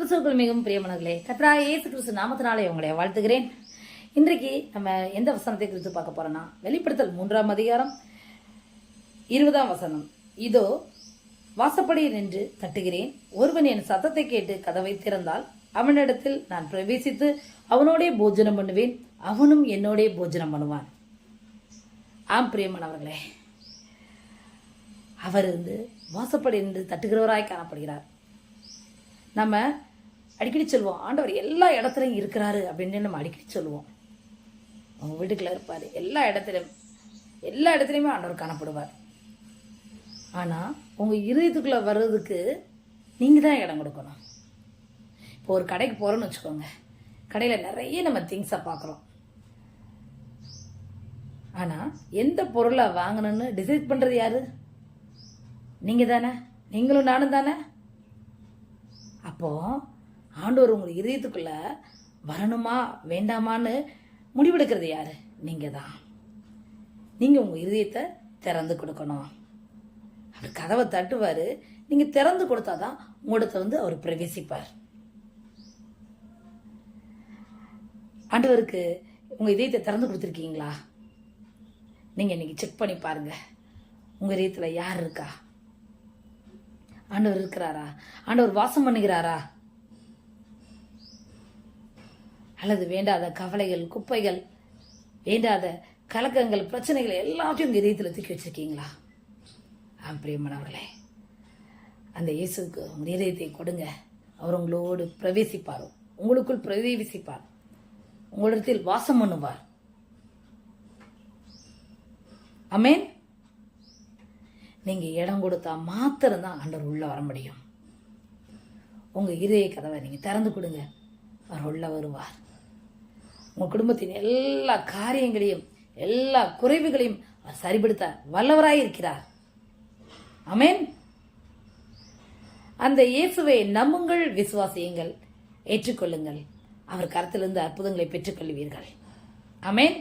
கிறிஸ்துவுக்குள் மிகவும் பிரியமானவர்களே, கர்த்தராகிய இயேசு கிறிஸ்து நாமத்தினாலே உங்களை வாழ்த்துகிறேன். இன்றைக்கு நம்ம எந்த வசனத்தை குறித்து பார்க்க போறோம்னா, வெளிப்படுத்தல் 3ஆம் அதிகாரம் 20ஆம் வசனம். இதோ வாசப்படி நின்று தட்டுகிறேன், ஒருவன் என் சத்தத்தை கேட்டு கதவை திறந்தால் அவனிடத்தில் நான் பிரவேசித்து அவனோடே போஜனம் பண்ணுவேன், அவனும் என்னோடே போஜனம் பண்ணுவான். ஆம் பிரியமானவர்களே, அவர் வாசப்படி நின்று தட்டுகிறவராய் காணப்படுகிறார். நம்ம அடிக்கடி சொல்லுவோம், ஆண்டவர் எல்லா இடத்துலையும் இருக்கிறாரு அப்படின்னு நம்ம அடிக்கடி சொல்லுவோம். அவங்க வீட்டுக்குள்ள இருப்பார், எல்லா இடத்துலையுமே ஆண்டவர் காணப்படுவார். ஆனால் உங்கள் இருதயத்துக்குள்ளே வர்றதுக்கு நீங்கள் தான் இடம் கொடுக்கணும். இப்போ ஒரு கடைக்கு போகிறோன்னு வச்சுக்கோங்க, கடையில் நிறைய நம்ம திங்ஸை பார்க்குறோம். ஆனால் எந்த பொருளை வாங்கணும்னு டிசைட் பண்ணுறது யாரு? நீங்கள் தானே, நீங்களும் நானும் தானே. அப்போ ஆண்டவர் உங்கள் இதயத்துக்குள்ள வரணுமா வேண்டாமான்னு முடிவெடுக்கிறது யாரு? நீங்க தான். நீங்க உங்க இதயத்தை திறந்து கொடுக்கணும். அவர் கதவை தட்டுவாரு, நீங்க திறந்து கொடுத்தாதான் உங்களிடத்தை அவர் பிரவேசிப்பார். ஆண்டவருக்கு உங்க இதயத்தை திறந்து கொடுத்துருக்கீங்களா? நீங்க இன்னைக்கு செக் பண்ணி பாருங்க, உங்க இதயத்துல யார் இருக்கா? ஆண்டவர் இருக்கிறாரா? ஆண்டவர் வாசம் பண்ணுகிறாரா? அல்லது வேண்டாத கவலைகள், குப்பைகள், வேண்டாத கலக்கங்கள், பிரச்சனைகள் எல்லாத்தையும் உங்க இதயத்தில் தூக்கி வச்சிருக்கீங்களா? பிரியமானவர்களே, அந்த இயேசுக்கு உங்க இதயத்தை கொடுங்க. அவர் உங்களோடு பிரவேசிப்பார், உங்களுக்குள் பிரவேசிப்பார், உங்களிடத்தில் வாசம் பண்ணுவார். ஆமென். நீங்க இடம் கொடுத்தா மாத்திரம்தான் ஆண்டவர் உள்ள வர முடியும். உங்க இதய கதவை நீங்க திறந்து கொடுங்க, அவர் உள்ள வருவார். உங்க குடும்பத்தின் எல்லா காரியங்களையும், எல்லா குறைவுகளையும் அவர் சரிபடுத்த வல்லவராய் இருக்கிறார். ஆமென். அந்த இயேசுவை நம்புங்கள், விசுவாசியுங்கள், ஏற்றுக்கொள்ளுங்கள். அவர் கரத்திலிருந்து அற்புதங்களை பெற்றுக்கொள்வீர்கள். ஆமென்.